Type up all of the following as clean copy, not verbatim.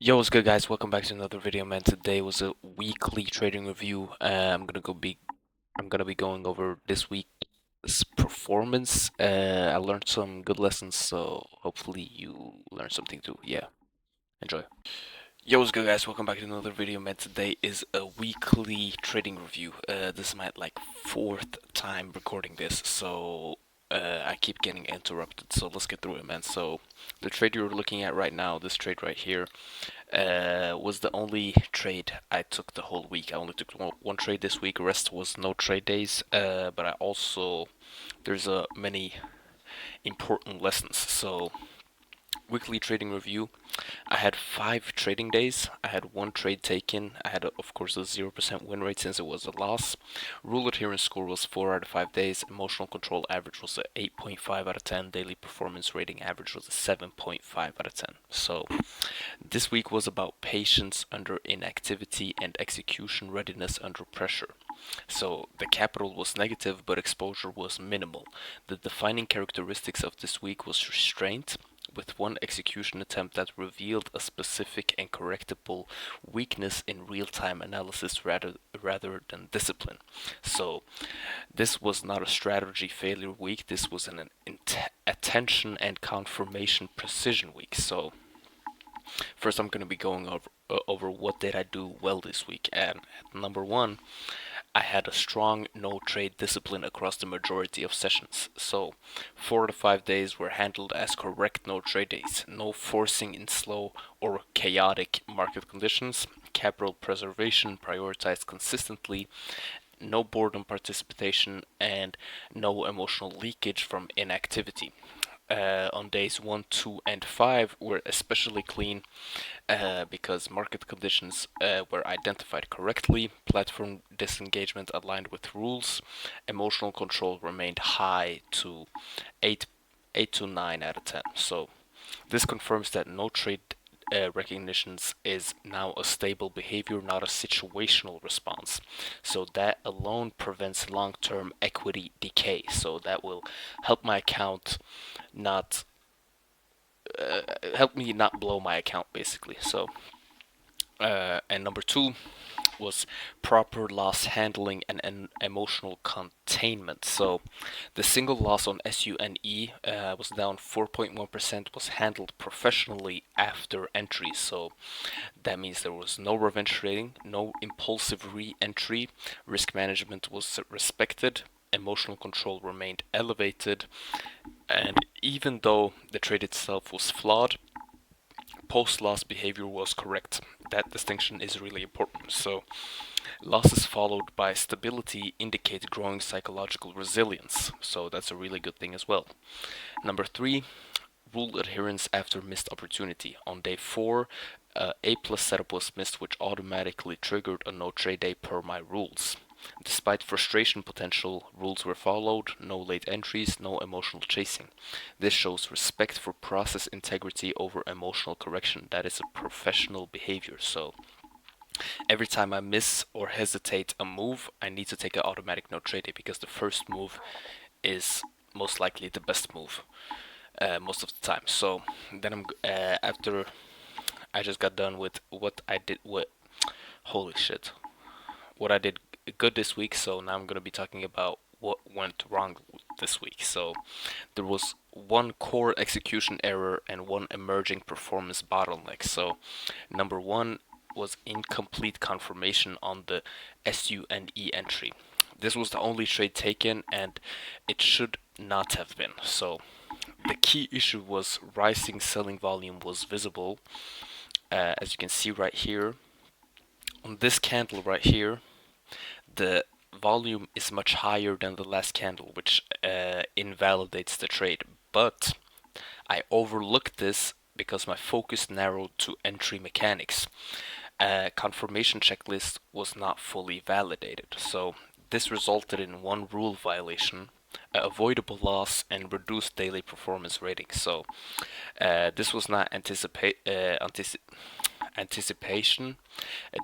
Yo, what's good, guys? Welcome back to another video, man. Today was a weekly trading review. I'm gonna be going over this week's performance. I learned some good lessons, so hopefully you learn something too. Yeah, enjoy. Yo, what's good, guys? Welcome back to another video, man. Today is a weekly trading review. This is my fourth time recording this, so I keep getting interrupted. So let's get through it, man. So the trade you're looking at right now, this trade right here, was the only trade I took the whole week. I only took one trade this week. The rest was no trade days. But I also there's many important lessons. So weekly trading review. I had 5 trading days. I had one trade taken. I had, of course, a 0% win rate since it was a loss. Rule adherence score was 4 out of 5 days. Emotional control average was a 8.5 out of 10. Daily performance rating average was a 7.5 out of 10. So this week was about patience under inactivity and execution readiness under pressure. So the capital was negative, but exposure was minimal. The defining characteristics of this week was restraint, with one execution attempt that revealed a specific and correctable weakness in real-time analysis rather than discipline. So this was not a strategy failure week. This was an attention and confirmation precision week. So first, I'm going to be going over what did I do well this week. And number one, I had a strong no trade discipline across the majority of sessions. So 4 to 5 days were handled as correct no trade days. No forcing in slow or chaotic market conditions. Capital preservation prioritized consistently. No boredom participation and no emotional leakage from inactivity. On days 1, 2, and 5 were especially clean because market conditions were identified correctly, platform disengagement aligned with rules, emotional control remained high to 8, 8 to 9 out of 10. So this confirms that no trade recognitions is now a stable behavior, not a situational response. So that alone prevents long-term equity decay. So that will help my account not help me not blow my account basically. So and number two was proper loss handling and emotional containment. So the single loss on SUNE was down 4.1%, was handled professionally after entry. So that means there was no revenge trading, no impulsive re-entry, risk management was respected, emotional control remained elevated, and even though the trade itself was flawed, post-loss behavior was correct. That distinction is really important. So losses followed by stability indicate growing psychological resilience. So that's a really good thing as well. Number three, rule adherence after missed opportunity. On day 4, A plus setup was missed, which automatically triggered a no trade day per my rules. Despite frustration potential, rules were followed, no late entries, no emotional chasing. This shows respect for process integrity over emotional correction. That is a professional behavior. So every time I miss or hesitate a move, I need to take an automatic no trade day because the first move is most likely the best move most of the time. So then after I just got done with what I did. What Holy shit! What I did good this week. So now I'm gonna be talking about what went wrong this week. So there was one core execution error and one emerging performance bottleneck. So number one was incomplete confirmation on the SUNE entry. This was the only trade taken, and it should not have been. So the key issue was rising selling volume was visible, as you can see right here. On this candle right here, the volume is much higher than the last candle, which invalidates the trade. But I overlooked this because my focus narrowed to entry mechanics. Confirmation checklist was not fully validated, so this resulted in one rule violation, avoidable loss, and reduced daily performance rating. So this was not anticipation.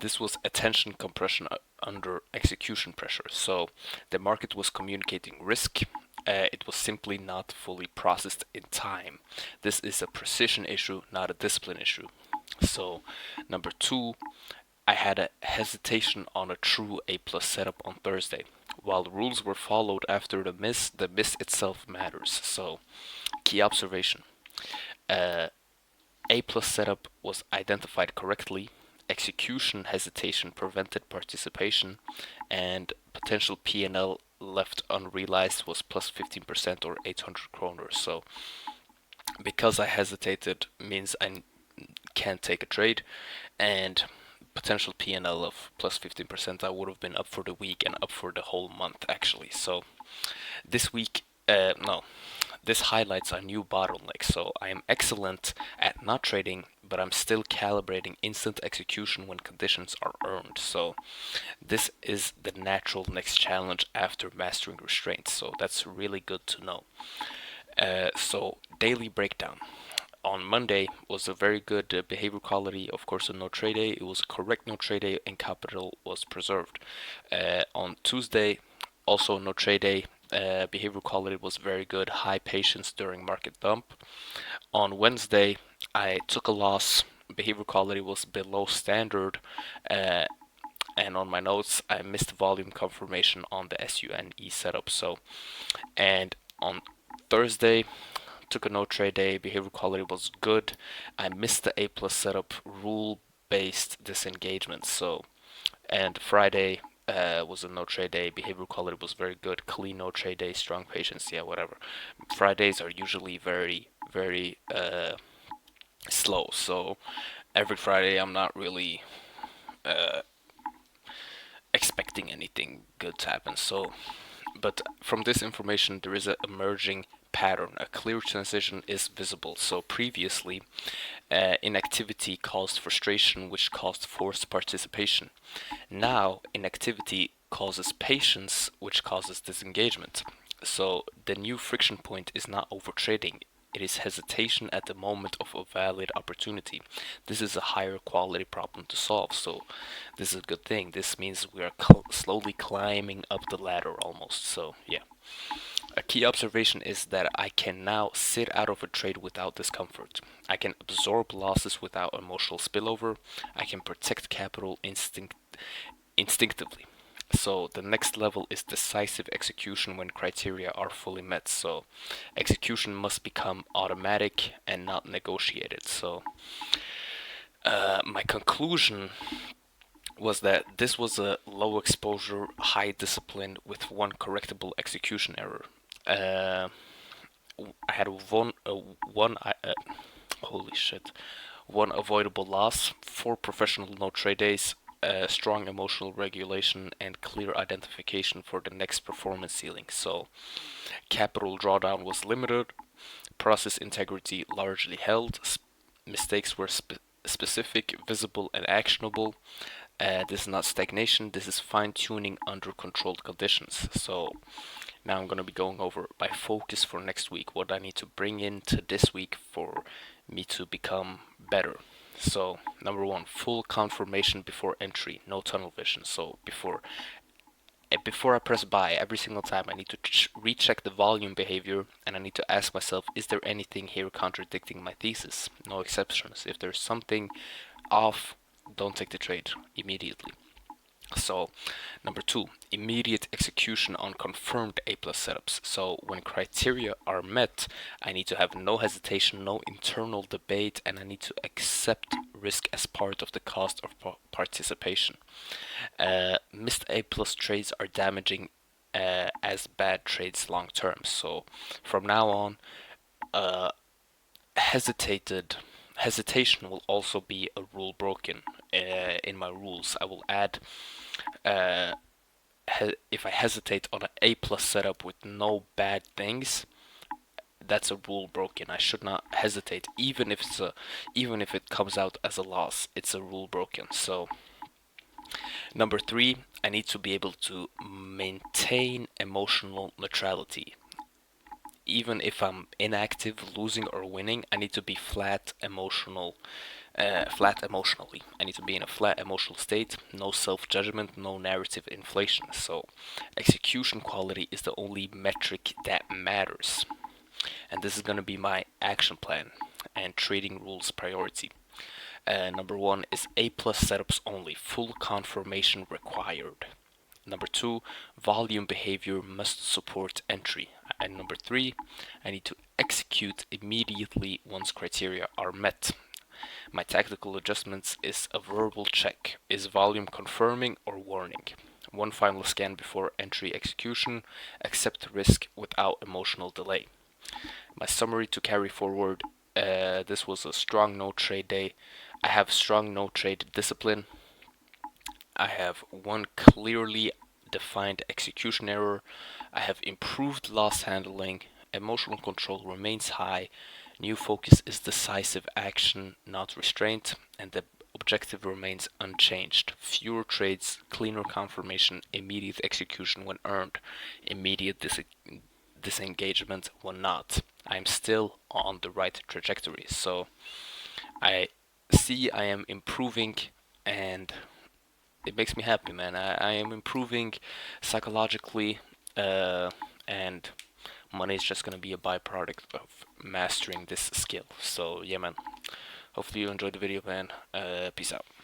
This was attention compression under execution pressure. So the market was communicating risk. It was simply not fully processed in time. This is a precision issue, not a discipline issue. So, number two, I had a hesitation on a true A plus setup on Thursday. While the rules were followed after the miss itself matters. So, key observation. Uh, A plus setup was identified correctly, execution hesitation prevented participation, and potential P&L left unrealized was plus 15% or 800 kroner. So because I hesitated means I can't take a trade, and potential P&L of plus 15%, I would have been up for the week and up for the whole month actually. So this week, no, this highlights a new bottleneck. So I am excellent at not trading, but I'm still calibrating instant execution when conditions are earned. So this is the natural next challenge after mastering restraints. So that's really good to know. So daily breakdown. On Monday was a very good behavior quality, of course, a no trade day. It was a correct no trade day, and capital was preserved. On Tuesday, also no trade day. Behavior quality was very good, high patience during market dump. On Wednesday, I took a loss. Behavior quality was below standard, uh, and on my notes, I missed volume confirmation on the SUNE setup. So, and on Thursday, took a no trade day. Behavior quality was good. I missed the A plus setup rule based disengagement. So, and Friday was a no trade day. Behavior quality was very good. Clean no trade day. Strong patience. Yeah, whatever. Fridays are usually very slow. So every Friday I'm not really uh, expecting anything good to happen. So, but from this information, there is an emerging pattern. A clear transition is visible. So previously, inactivity caused frustration, which caused forced participation. Now, inactivity causes patience, which causes disengagement. So the new friction point is not overtrading. It is hesitation at the moment of a valid opportunity. This is a higher quality problem to solve, so this is a good thing. This means we are slowly climbing up the ladder almost. So, yeah. A key observation is that I can now sit out of a trade without discomfort. I can absorb losses without emotional spillover. I can protect capital instinctively. So the next level is decisive execution when criteria are fully met. So execution must become automatic and not negotiated. So my conclusion was that this was a low exposure, high discipline with one correctable execution error. Uh, I had one holy shit, one avoidable loss, four professional no trade days, strong emotional regulation, and clear identification for the next performance ceiling. So, capital drawdown was limited, process integrity largely held, mistakes were specific, visible, and actionable. This is not stagnation, this is fine tuning under controlled conditions. So, now I'm going to be going over my focus for next week, what I need to bring into this week for me to become better. So, number one, full confirmation before entry, no tunnel vision. So, before I press buy, every single time I need to recheck the volume behavior, and I need to ask myself, is there anything here contradicting my thesis? No exceptions. If there's something off, don't take the trade immediately. So, number two, immediate execution on confirmed A plus setups. So, when criteria are met, I need to have no hesitation, no internal debate, and I need to accept risk as part of the cost of participation. Missed A plus trades are damaging as bad trades long term. So, from now on, uh, hesitated hesitation will also be a rule broken in my rules. I will add uh, if I hesitate on an A plus setup with no bad things, that's a rule broken. I should not hesitate, even if it comes out as a loss. It's a rule broken. So number three, I need to be able to maintain emotional neutrality. Even if I'm inactive, losing or winning, I need to be flat emotionally. I need to be in a flat emotional state, no self-judgment, no narrative inflation. So execution quality is the only metric that matters. And this is going to be my action plan and trading rules priority. Number one is A plus setups only, full confirmation required. Number two, volume behavior must support entry. And number three, I need to execute immediately once criteria are met. My tactical adjustments is a verbal check. Is volume confirming or warning? One final scan before entry execution. Accept risk without emotional delay. My summary to carry forward. This was a strong no trade day. I have strong no trade discipline. I have one clearly defined execution error. I have improved loss handling. Emotional control remains high. New focus is decisive action, not restraint, and the objective remains unchanged. Fewer trades, cleaner confirmation, immediate execution when earned, immediate disengagement when not. I'm still on the right trajectory. So I see I am improving, and it makes me happy, man. I am improving psychologically, and money is just gonna be a byproduct of mastering this skill. So yeah, man. Hopefully you enjoyed the video, man. Peace out.